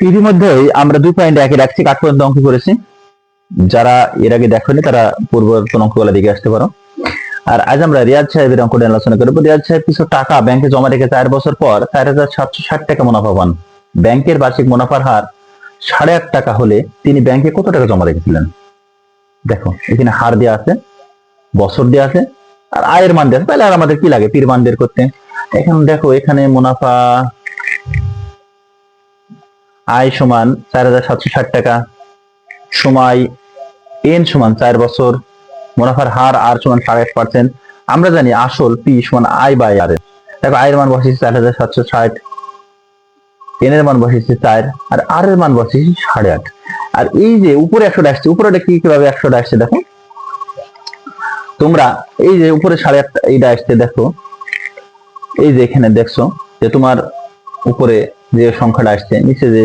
ইতিমধ্যেই আমরা 2.1 রাখছি কাঠ পর্যন্ত অঙ্ক করেছি। যারা এর আগে দেখেনি তারা পূর্ববর্তী অঙ্কগুলো দেখে আসতে পারো। আর আজ আমরা রিয়াজ সাহেবের অঙ্ক নিয়ে আলোচনা করবো। রিয়াজ সাহেব কিছু টাকা ব্যাংকে জমা রেখে 4 বছর পর 4,760 টাকা মুনাফা পান। ব্যাংকের বার্ষিক মুনাফার হার 8.5 টাকা হলে তিনি ব্যাংকে কত টাকা জমা রেখেছিলেন? দেখো এখানে হার দেওয়া আছে, বছর দেওয়া আছে, আর আয়ের মান দেওয়া আছে। তাহলে আর আমাদের কি লাগে পীর মান বের করতে? এখন দেখো এখানে মুনাফা আয় সমান 4,760 টাকা, সময় এন সমান 4 বছর, মুনাফার হার আর সমান 8.5%। আমরা জানি আসল পি সমান আয় বাই আর। দেখো আয়ের মান বসেছে 4,760, এন এর মান বসেছে 4, আর আর এর মান বসেছে 8.5। আর এই যে উপরে 100 আসছে, উপরে কিভাবে 100 আসছে দেখো তোমরা। এই যে উপরে 8.5 এইটা আসছে, দেখো এই যে এখানে দেখছো যে তোমার উপরে যে সংখ্যাটা আসছে, নিচে যে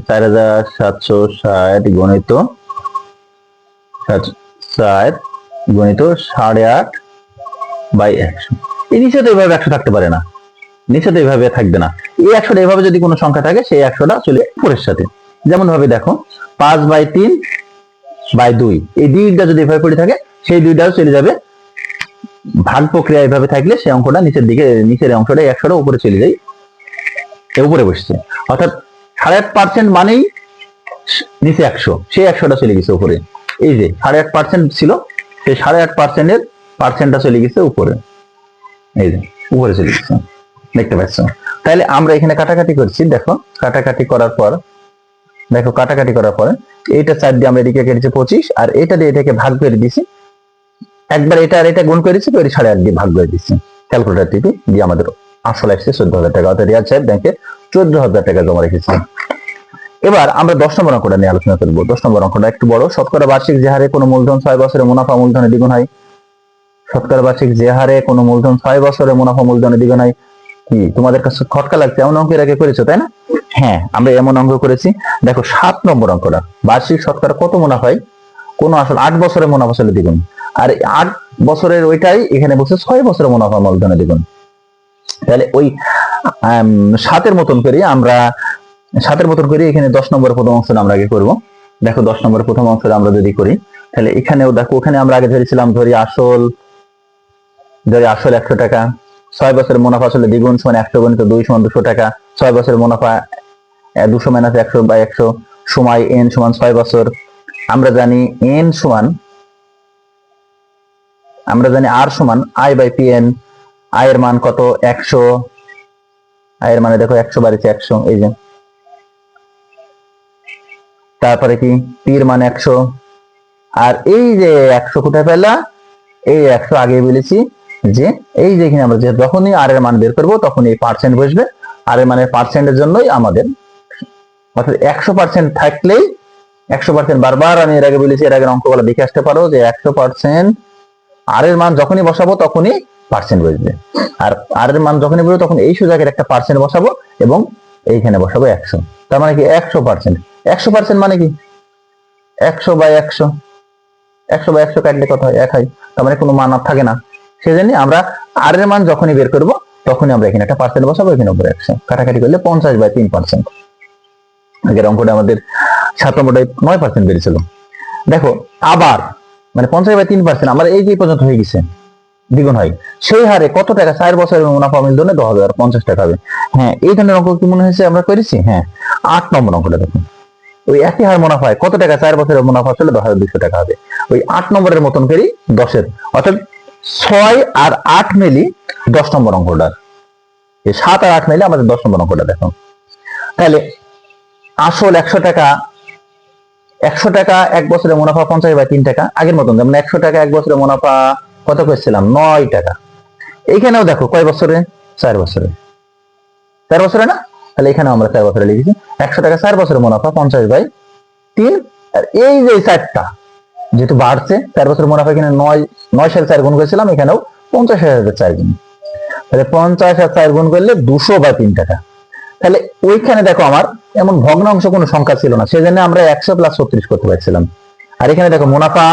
4,760 গণিত 8.5/100। এই নিচে তো এইভাবে 100 থাকতে পারে না, নিচে তো এইভাবে থাকবে না। এই 100টা এইভাবে যদি কোনো সংখ্যা থাকে সেই 100টা চলে উপরের সাথে। যেমন ভাবে দেখো 5/3/2, এই দুইটা যদি এভাবে পড়ে থাকে সেই দুইটাও চলে যাবে ভাগ প্রক্রিয়া। এইভাবে থাকলে সেই অঙ্কটা নিচের দিকে, নিচের অংশটা 100টা উপরে চলে যায়, উপরে বসছে। অর্থাৎ 8.5% মানেই নিচে 100, সেই 100টা চলে গেছে উপরে। এই যে 8.5% ছিল, সেই 8.5%-এর পার্সেন্টটা চলে গেছে উপরে। এই যে উপরে চলে গেছে, দেখতে পাচ্ছ? তাহলে আমরা এখানে কাটাকাটি করছি। দেখো কাটাকাটি করার পর, দেখো কাটাকাটি করার পরে এইটা 4 দিয়ে আমরা এদিকে কেটেছি 25, আর এটা দিয়ে এটাকে ভাগ করে দিছি। একবার এটা আর এটা গুণ করেছি, করে 8.5 দিয়ে ভাগ করে দিচ্ছি। ক্যালকুলেটর টিপি দিয়ে আমাদের আসল আসছে 14,000 টাকা। অর্থাৎ রিয়াজ সাহেব ব্যাংকে 14,000 টাকা জমা রেখেছে। এবার আমরা 10 নম্বর অঙ্কটা নিয়ে আলোচনা করব। 10 নম্বর অঙ্কটা একটু বড়। শতকরা বার্ষিক যে হারে কোনো মূলধন 6 বছরে মুনাফা মূলধনে দ্বিগুণ হয়। শতকরা বার্ষিক যে হারে কোনো মূলধন 6 বছরে মুনাফা মূলধনে দ্বিগুণ হয়। কি তোমাদের কাছে খটকা লাগছে? এমন অঙ্ক এর আগে করেছো তাই না? হ্যাঁ, আমরা এমন অঙ্ক করেছি। দেখো 7 নম্বর অঙ্কটা, বার্ষিক শতকরা কত মুনাফা হয় কোন আসল 8 বছরে মুনাফা আসলে দ্বিগুণ। আর 8 বছরের ওইটাই এখানে বলছে 6 বছরে মুনাফা মূলধনে দ্বিগুণ। তাহলে ওই 7-এর মতন করে আমরা 7-এর মতন করে এখানে 10 নম্বরের প্রথম অংশটা আমরা আগে করব। দেখো 10 নম্বরের প্রথম অংশটা আমরা যদি করি, তাহলে এখানেও দেখো ওখানে আমরা আগে ধরেছিলাম ধরি আসল 100 টাকা। 6 বছরের মুনাফা আসলে দ্বিগুণ সমান 100 গুণিত 2 সমান 200 টাকা। 6 বছরের মুনাফা 200 মাইনাস 100/100, সময় এন সমান 6 বছর। আমরা জানি এন সমান, আমরা জানি আর সমান আই বাই পি এন। আয়ের মান কত? 100। আয়ের মানে দেখো 100 বাড়িছে 100, এই যে। তারপরে কি পির মান 100। আর এই যে 100 কোথায় পেলা? এই 100 আগে বলেছি যে এই যে এখানে আমরা যখনই আর এর মান বের করব তখন এই পার্সেন্ট বসবে। আর এর মানে পার্সেন্টের জন্যই আমাদের, অর্থাৎ 100% থাকলেই 100% বারবার আমি এর আগে বলেছি, এর আগের অঙ্কগুলো দেখে আসতে পারো যে 100% আর এর মান যখনই বসাবো তখনই পার্সেন্ট বসবে। আর আর এর মান যখনই বসবে তখন এই সুযোগের একটা পার্সেন্ট বসাবো এবং এইখানে বসাবো 100। তার মানে কি 100%। 100% মানে কি 100/100। 100/100 কাটলে কত হয়? 1 হয়। তার মানে কোনো মান আর থাকে না। সেজন্য আমরা আর এর মান যখনই বের করব তখনই আমরা এখানে একটা পার্সেন্ট বসাবো, এখানে উপরে 100। কাটাকাটি করলে 50/3%। আগের অঙ্কটা আমাদের 7 নম্বরটায় 9% বেরিয়েছিল। দেখো আবার মানে 50/3% আমার এই যে পর্যন্ত হয়ে গেছে, দ্বিগুণ হয়। সেই হারে কত টাকা 4 বছরের মুনাফা মূলধনে 10,050 টাকা হবে। হ্যাঁ, এই ধরনের অঙ্ক কি মনে হয়েছে আমরা করেছি? হ্যাঁ। 8 নম্বর অঙ্কটা দেখুন, ওই একই হার মুনাফায় কত টাকা 4 বছরের মুনাফা আসলে 10,200 টাকা হবে। ওই 8 নম্বরের মতন করি 10-এর, অর্থাৎ 6 আর 8 মিলি 10 নম্বর অঙ্কটা। এই 7 আর 8 মিলে আমাদের 10 নম্বর অঙ্কটা দেখো। তাহলে আসল 100 টাকা, 100 টাকা 1 বছরের মুনাফা 50/3 টাকা। আগের মতন যেমন 100 টাকা 1 বছরের মুনাফা কত করেছিলাম? 9 টাকা। এইখানেও দেখো কয় বছরে? 4 বছরে। 4 বছরে না? তাহলে এখানেও আমরা 4 বছরে লিখেছি। 100 টাকা 4 বছরের মুনাফা 50/3। আর এই যে 4টা যেহেতু বাড়ছে, 4 বছরের মুনাফা এখানে 9 সালে 4 গুণ করেছিলাম, এখানেও 50,000 4 গুণ। তাহলে 50 আর 4 গুণ করলে 200/3 টাকা। তাহলে ওইখানে দেখো আমার এমন ভগ্নাংশ কোনো সংখ্যা ছিল না, সেজন্য আমরা 100 + 36 করতে পারছিলাম। আর এখানে দেখো মুনাফা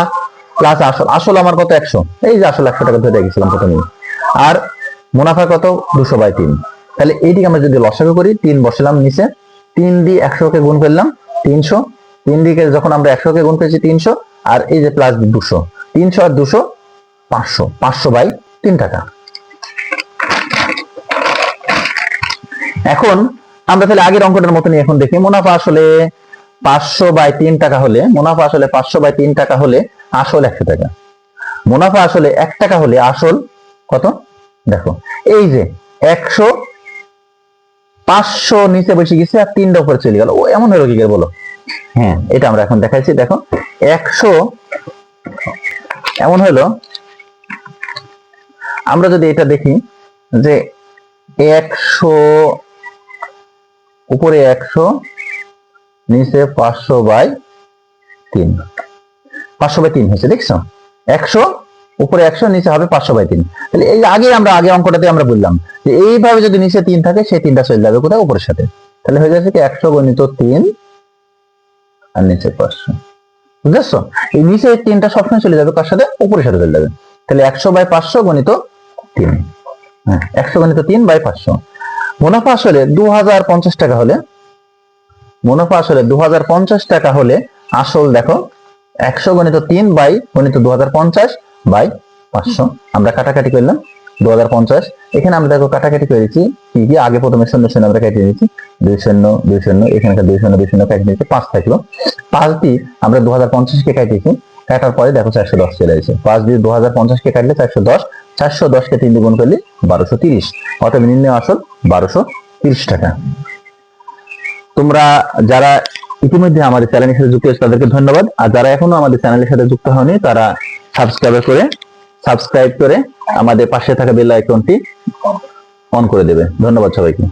প্লাস আসল, আসল আমার কত? 100। এই যে আসল 100 টাকা ধরে গেছিলাম প্রথমে। আর মুনাফা কত? 200/3। তাহলে এইদিকে আমরা যদি লসাগু করি, 3 বসালাম নিচে, 3 দিয়ে 100 কে গুণ করলাম 300, 3 দিকে যখন আমরা 100 কে গুণ করেছি 300, আর এই যে প্লাস 200, 300 আর 200 500, 500 বাই 3 টাকা। এখন আমরা তাহলে আগের অঙ্কটার মতনই এখন দেখি, মুনাফা আসলে 500 বাই 3 টাকা হলে, মুনাফা আসলে 500 বাই 3 টাকা হলে আসল 100 টাকা। মুনাফা আসলে 1 টাকা হলে আসল কত? দেখো এই যে 100, 500 নিচে বসে গেছে আর 3টা উপরে চলে গেল, ও এমন হলো কি করে বলো? হ্যাঁ, এটা আমরা এখন দেখাইছি। দেখো 100 এমন হলো, আমরা যদি এটা দেখি যে 100 উপরে 100 নিচে 500 বাই 3, 500 বাই 3 হয়েছে, দেখছো? 100 উপরে 100 নিচে হবে 500 বাই 3। তাহলে এই আগে অঙ্কটাতে আমরা বললাম যে এইভাবে যদি নিচে 3 থাকে সেই 3টা চলে যাবে কোথায়? উপরের সাথে। তাহলে হয়ে যাচ্ছে কি 100 গণিত 3 আর নিচে 500, বুঝছো? এই নিচে 3টা সবসময় চলে যাবে কার সাথে? উপরের সাথে চলে যাবে। তাহলে 100 বাই 500 গণিত 3, হ্যাঁ 100 গণিত 3 বাই 500। মুনাফা আসলে 2050 টাকা হলে, মুনাফা আসলে 2050 টাকা হলে আসল দেখো 100 গণিত 3 বাই গণিত 2050 বাই 500। আমরা কাটাকাটি করলাম 2050, এখানে আমরা দেখো কাটাকাটি করেছি কি কি, আগে প্রথমে 0 আমরা কেটে নিয়েছি, 2 শূন্য 2 শূন্য, এখানকার 2 শূন্য 2 শূন্য কেটে নিয়েছি, 5 থাকলো। 5 দিয়ে আমরা 2050 কে কাটিয়েছি, কাটার পরে দেখো 410 চলে এসেছে। 5 দিয়ে 2050 কে কাটলে 410, 410 কে 3 দিয়ে গুণ করলে 1230, অতএব নির্ণয় আসল 1230 টাকা। তোমরা যারা ইতিমধ্যে আমাদের চ্যানেলের সাথে যুক্ত হয়েছে তাদেরকে ধন্যবাদ, আর যারা এখনো আমাদের চ্যানেলের সাথে যুক্ত হয়নি তারা সাবস্ক্রাইব করে আমাদের পাশে থাকা বেল আইকনটি অন করে দেবে। ধন্যবাদ সবাইকে।